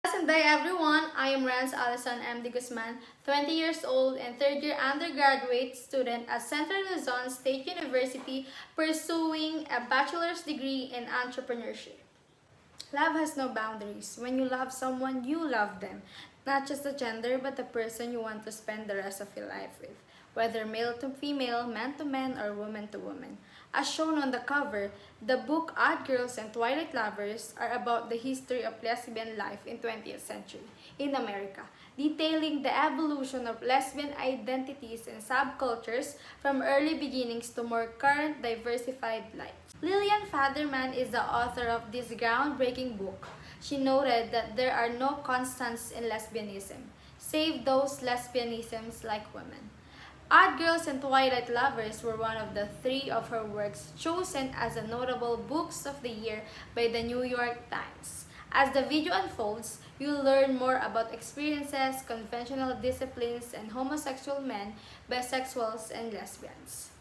Pleasant day everyone, I am Renz Allyson, MD Guzman, 20 years old and third year undergraduate student at Central Luzon State University pursuing a bachelor's degree in entrepreneurship. Love has no boundaries. When you love someone, you love them. Not just the gender, but the person you want to spend the rest of your life with. Whether male to female, man to man, or woman to woman. As shown on the cover, the book Odd Girls and Twilight Lovers are about the history of lesbian life in 20th century in America, detailing the evolution of lesbian identities and subcultures from early beginnings to more current diversified life. Lillian Fatherman is the author of this groundbreaking book. She noted that there are no constants in lesbianism, save those lesbianisms like women. Odd Girls and Twilight Lovers were one of the three of her works chosen as the notable books of the year by the New York Times. As the video unfolds, you'll learn more about experiences, conventional disciplines, and homosexual men, bisexuals, and lesbians.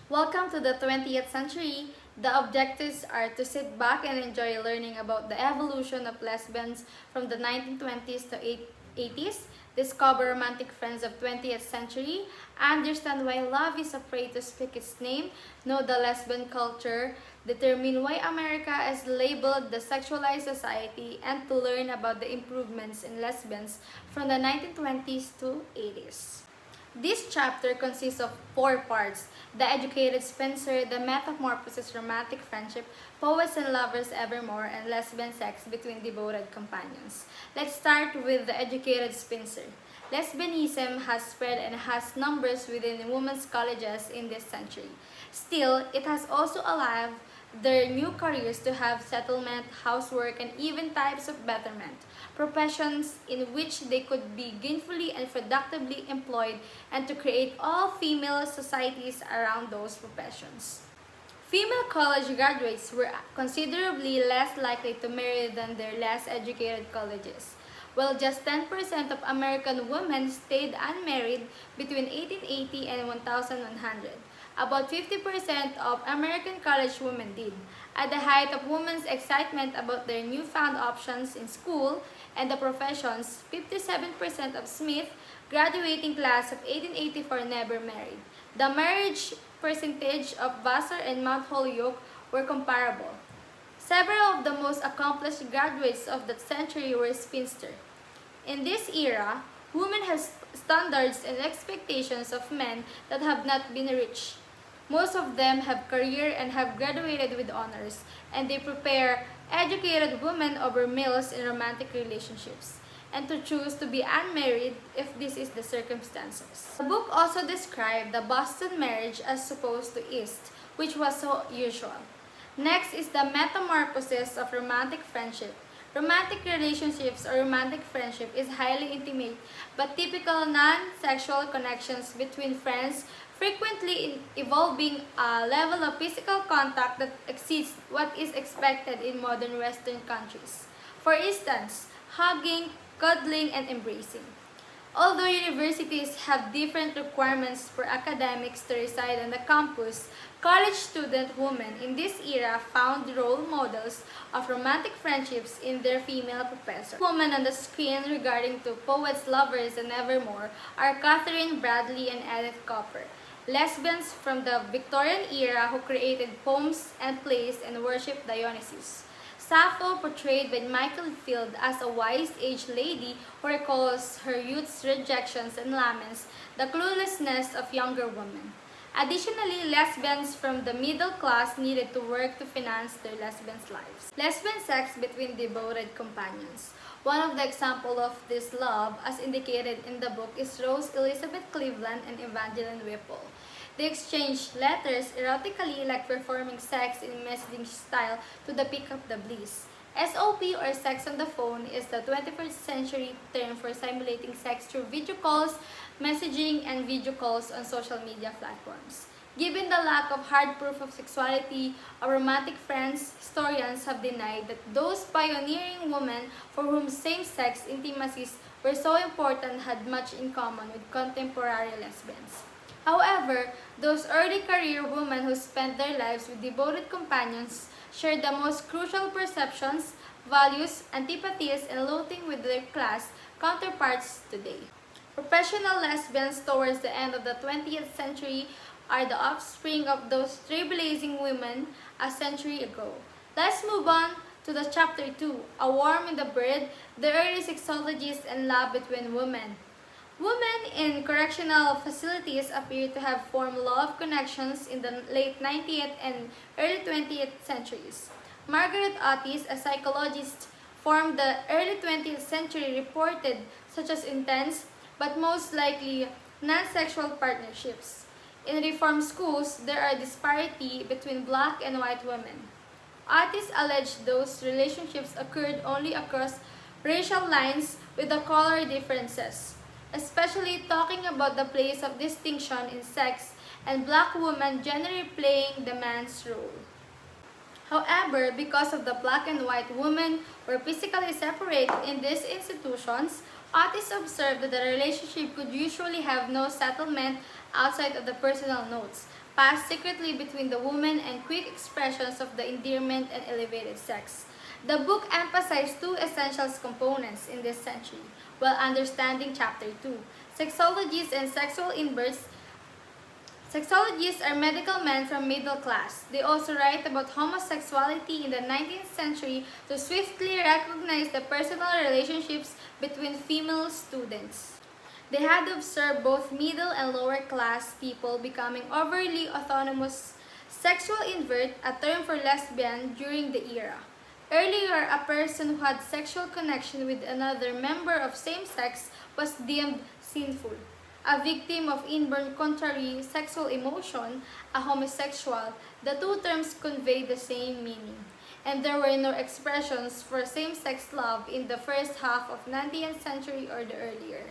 Welcome to the 20th century. The objectives are to sit back and enjoy learning about the evolution of lesbians from the 1920s to 80s, discover romantic friends of 20th century, understand why love is afraid to speak its name, know the lesbian culture, determine why America is labeled the sexualized society, and to learn about the improvements in lesbians from the 1920s to 80s. This chapter consists of 4 parts: The Educated Spinster, The Metamorphosis, Romantic Friendship, Poets and Lovers Evermore, and Lesbian Sex Between Devoted Companions. Let's start with The Educated Spinster. Lesbianism has spread and has numbers within women's colleges in this century. Still, it has also allowed their new careers to have settlement, housework, and even types of betterment, professions in which they could be gainfully and productively employed, and to create all-female societies around those professions. Female college graduates were considerably less likely to marry than their less educated colleges. While just 10% of American women stayed unmarried between 1880 and 1100, about 50% of American college women did. At the height of women's excitement about their newfound options in school and the professions, 57% of Smith graduating class of 1884 never married. The marriage percentage of Vassar and Mount Holyoke were comparable. Several of the most accomplished graduates of that century were spinster. In this era, women have standards and expectations of men that have not been reached. Most of them have career and have graduated with honors, and they prepare educated women over males in romantic relationships, and to choose to be unmarried if this is the circumstances. The book also described the Boston marriage as opposed to East, which was so usual. Next is the metamorphosis of romantic friendship. Romantic relationships or romantic friendship is highly intimate but typical non-sexual connections between friends, frequently evolving a level of physical contact that exceeds what is expected in modern Western countries. For instance, hugging, cuddling, and embracing. Although universities have different requirements for academics to reside on the campus, college student women in this era found role models of romantic friendships in their female professors. Women on the screen regarding to Poets, Lovers, and Evermore are Catherine Bradley and Edith Cooper, lesbians from the Victorian era who created poems and plays and worshipped Dionysus. Sappho, portrayed by Michael Field as a wise-aged lady who recalls her youth's rejections and laments the cluelessness of younger women. Additionally, lesbians from the middle class needed to work to finance their lesbians' lives. Lesbian sex between devoted companions. One of the examples of this love, as indicated in the book, is Rose Elizabeth Cleveland and Evangeline Whipple. They exchanged letters erotically, like performing sex in messaging style to the peak of the bliss. SOP, or sex on the phone, is the 21st century term for simulating sex through video calls, messaging, and video calls on social media platforms. Given the lack of hard proof of sexuality of romantic friends, historians have denied that those pioneering women for whom same-sex intimacies were so important had much in common with contemporary lesbians. However, those early career women who spent their lives with devoted companions shared the most crucial perceptions, values, antipathies, and loathing with their class counterparts today. Professional lesbians towards the end of the 20th century are the offspring of those trailblazing women a century ago. Let's move on to the chapter 2, A Worm in the Bird, the early sexologies and love between women. Women in correctional facilities appear to have formed love connections in the late 19th and early 20th centuries. Margaret Otis, a psychologist from the early 20th century, reported such as intense, but most likely non-sexual partnerships. In reform schools, there are disparity between black and white women. Otis alleged those relationships occurred only across racial lines with the color differences, especially talking about the place of distinction in sex and black women generally playing the man's role. However, because of the black and white women were physically separated in these institutions, Otis observed that the relationship could usually have no settlement outside of the personal notes, passed secretly between the woman and quick expressions of the endearment and elevated sex. The book emphasized two essential components in this century, while understanding Chapter 2. Sexologists and sexual inverts. Sexologists are medical men from middle class. They also write about homosexuality in the 19th century to swiftly recognize the personal relationships between female students. They had observed both middle and lower class people becoming overly autonomous. Sexual invert, a term for lesbian during the era. Earlier, a person who had sexual connection with another member of same sex was deemed sinful. A victim of inborn contrary sexual emotion, a homosexual, the two terms convey the same meaning. And there were no expressions for same-sex love in the first half of 19th century or the earlier.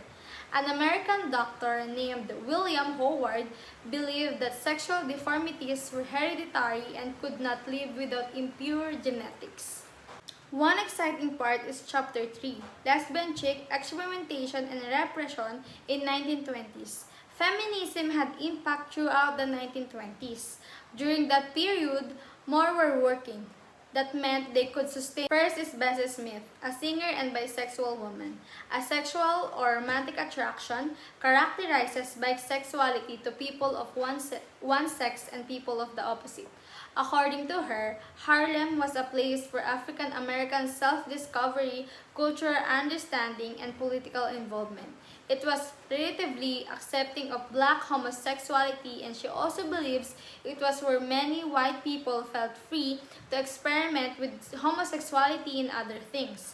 An American doctor named William Howard believed that sexual deformities were hereditary and could not live without impure genetics. One exciting part is Chapter 3, Lesbian Chick, Experimentation and Repression in 1920s. Feminism had impact throughout the 1920s. During that period, more were working. That meant they could sustain. First is Bessie Smith, a singer and bisexual woman. A sexual or romantic attraction characterizes bisexuality to people of one sex and people of the opposite. According to her, Harlem was a place for African American self-discovery, cultural understanding, and political involvement. It was relatively accepting of black homosexuality, and she also believes it was where many white people felt free to experiment with homosexuality and other things.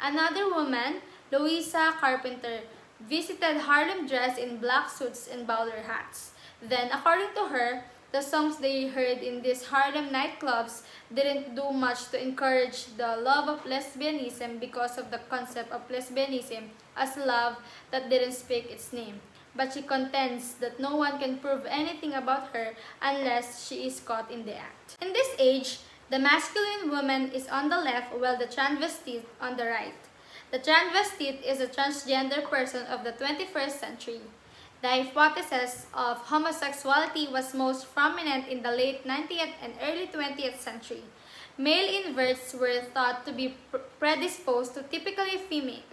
Another woman, Louisa Carpenter, visited Harlem dressed in black suits and bowler hats. Then, according to her, the songs they heard in these Harlem nightclubs didn't do much to encourage the love of lesbianism because of the concept of lesbianism as love that didn't speak its name. But she contends that no one can prove anything about her unless she is caught in the act. In this age, the masculine woman is on the left while the transvestite on the right. The transvestite is a transgender person of the 21st century. The hypothesis of homosexuality was most prominent in the late 19th and early 20th century. Male inverts were thought to be predisposed to typically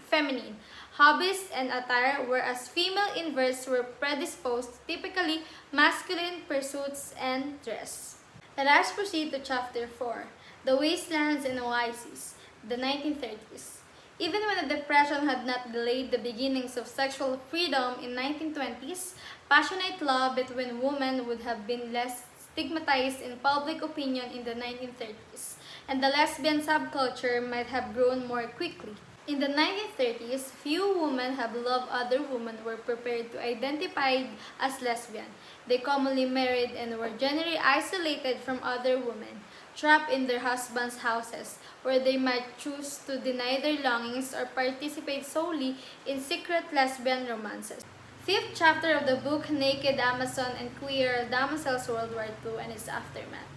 feminine hobbies and attire, whereas female inverts were predisposed to typically masculine pursuits and dress. Let us proceed to Chapter 4, The Wastelands and Oases, the 1930s. Even when the Depression had not delayed the beginnings of sexual freedom in 1920s, passionate love between women would have been less stigmatized in public opinion in the 1930s, and the lesbian subculture might have grown more quickly. In the 1930s, few women have loved other women were prepared to identify as lesbian. They commonly married and were generally isolated from other women, trapped in their husbands' houses, where they might choose to deny their longings or participate solely in secret lesbian romances. Fifth chapter of the book, Naked Amazon and Queer Damsels World War II and its Aftermath.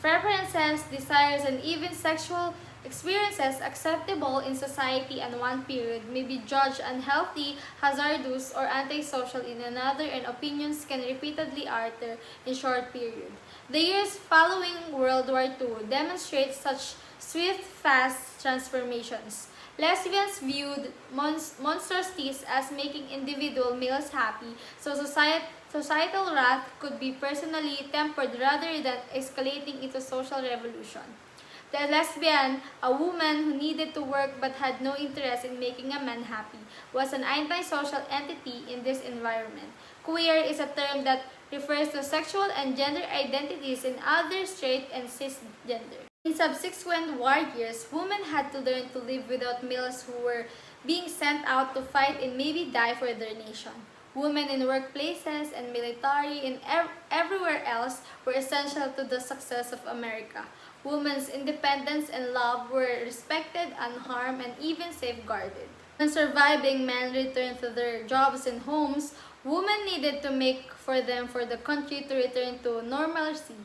Preferences, desires, and even sexual experiences acceptable in society in one period may be judged unhealthy, hazardous, or antisocial in another, and opinions can repeatedly alter in short period. The years following World War II demonstrate such swift, fast transformations. Lesbians viewed monstrosities as making individual males happy, so societal wrath could be personally tempered rather than escalating into social revolution. The lesbian, a woman who needed to work but had no interest in making a man happy, was an antisocial entity in this environment. Queer is a term that refers to sexual and gender identities in other straight and cisgender. In subsequent war years, women had to learn to live without males who were being sent out to fight and maybe die for their nation. Women in workplaces and military and everywhere else were essential to the success of America. Women's independence and love were respected, unharmed, and even safeguarded. When surviving men returned to their jobs and homes, women needed to make for the country to return to normalcy.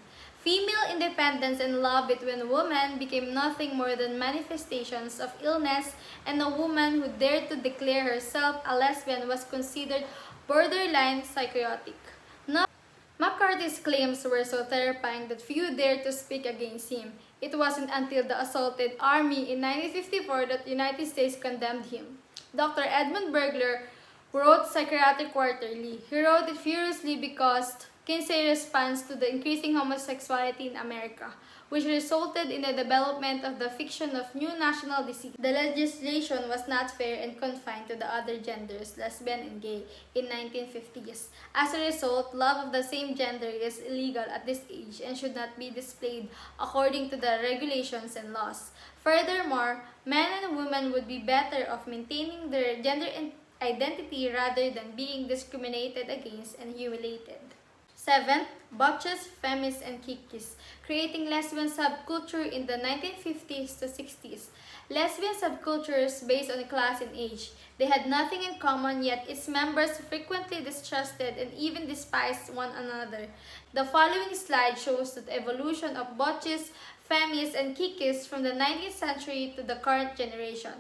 Female independence and love between women became nothing more than manifestations of illness, and a woman who dared to declare herself a lesbian was considered borderline psychotic. McCarthy's claims were so terrifying that few dared to speak against him. It wasn't until the assaulted army in 1954 that the United States condemned him. Dr. Edmund Bergler wrote Psychiatric Quarterly. He wrote it furiously because Kinsey's response to the increasing homosexuality in America, which resulted in the development of the fiction of new national disease. The legislation was not fair and confined to the other genders, lesbian and gay, in 1950s. As a result, love of the same gender is illegal at this age and should not be displayed according to the regulations and laws. Furthermore, men and women would be better off maintaining their gender identity rather than being discriminated against and humiliated. 7th, butches, femis, and kikis, creating lesbian subculture in the 1950s to 60s. Lesbian subcultures based on class and age. They had nothing in common, yet its members frequently distrusted and even despised one another. The following slide shows the evolution of butches, femis, and kikis from the 19th century to the current generation.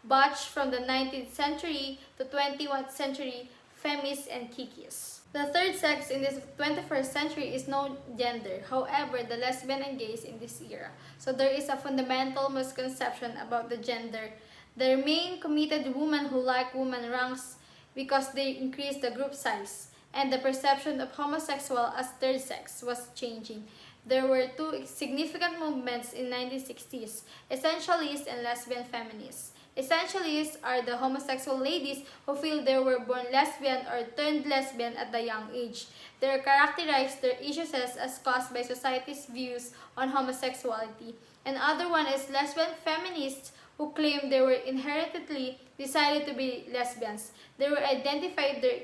Butch from the 19th century to 21st century, femis, and kikis. The third sex in this 21st century is no gender, however, the lesbian and gays in this era. So there is a fundamental misconception about the gender. The remain committed women who like women ranks because they increase the group size, and the perception of homosexual as third sex was changing. There were two significant movements in 1960s, essentialists and lesbian feminists. Essentialists are the homosexual ladies who feel they were born lesbian or turned lesbian at a young age. They characterize their issues as caused by society's views on homosexuality. And other one is lesbian feminists who claim they were inherently decided to be lesbians. They were identified their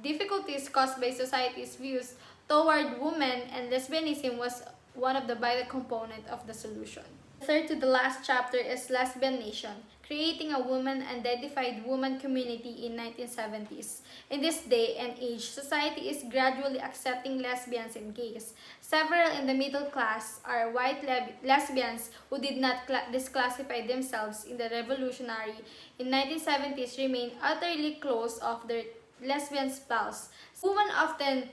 difficulties caused by society's views toward women, and lesbianism was one of the vital components of the solution. The third to the last chapter is Lesbian Nation, creating a woman-identified woman community in 1970s. In this day and age, society is gradually accepting lesbians and gays. Several in the middle class are white lesbians who did not disclassify themselves in the revolutionary in 1970s remain utterly closed off their lesbian spouse. Women often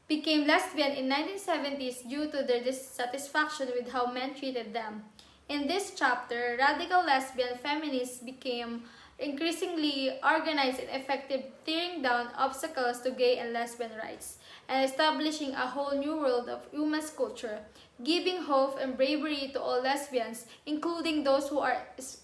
became lesbian in 1970s due to their dissatisfaction with how men treated them. In this chapter, radical lesbian feminists became increasingly organized and effective, tearing down obstacles to gay and lesbian rights, and establishing a whole new world of women's culture, giving hope and bravery to all lesbians, including those who are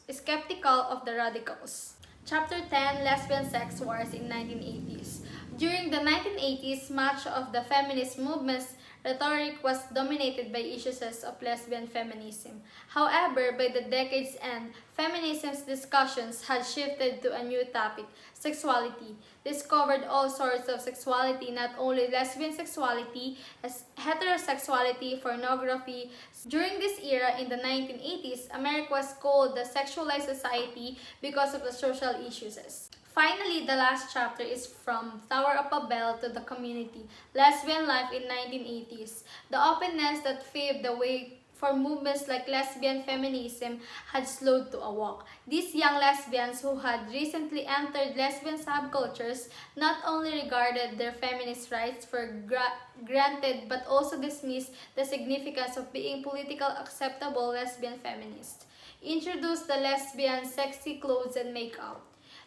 skeptical of the radicals. Chapter 10, Lesbian Sex Wars in 1980s. During the 1980s, much of the feminist movement's rhetoric was dominated by issues of lesbian feminism. However, by the decade's end, feminism's discussions had shifted to a new topic, sexuality. This covered all sorts of sexuality, not only lesbian sexuality, as heterosexuality, pornography. During this era in the 1980s, America was called the sexualized society because of the social issues. Finally, the last chapter is From Tower of Babel to the Community, Lesbian Life in 1980s. The openness that paved the way for movements like lesbian feminism had slowed to a walk. These young lesbians who had recently entered lesbian subcultures not only regarded their feminist rights for granted but also dismissed the significance of being politically acceptable lesbian feminists. introduced the lesbian sexy clothes and makeup.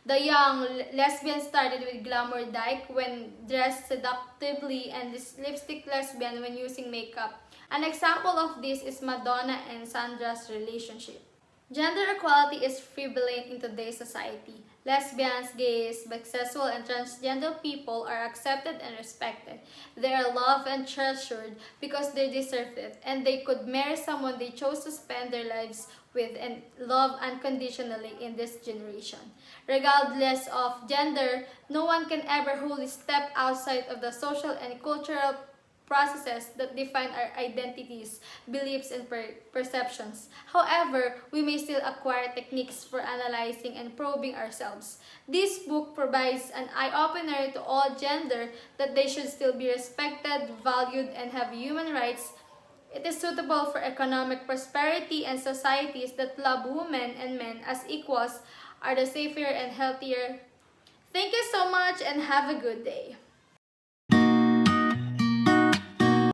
The young lesbian started with glamour dyke when dressed seductively and this lipstick lesbian when using makeup. An example of this is Madonna and Sandra's relationship. Gender equality is prevalent in today's society. Lesbians, gays, bisexual, and transgender people are accepted and respected. They are loved and treasured because they deserve it, and they could marry someone they chose to spend their lives with and love unconditionally in this generation. Regardless of gender, no one can ever wholly step outside of the social and cultural processes that define our identities, beliefs, and perceptions. However, we may still acquire techniques for analyzing and probing ourselves. This book provides an eye-opener to all gender that they should still be respected, valued, and have human rights. It is suitable for economic prosperity, and societies that love women and men as equals are the safer and healthier. Thank you so much and have a good day.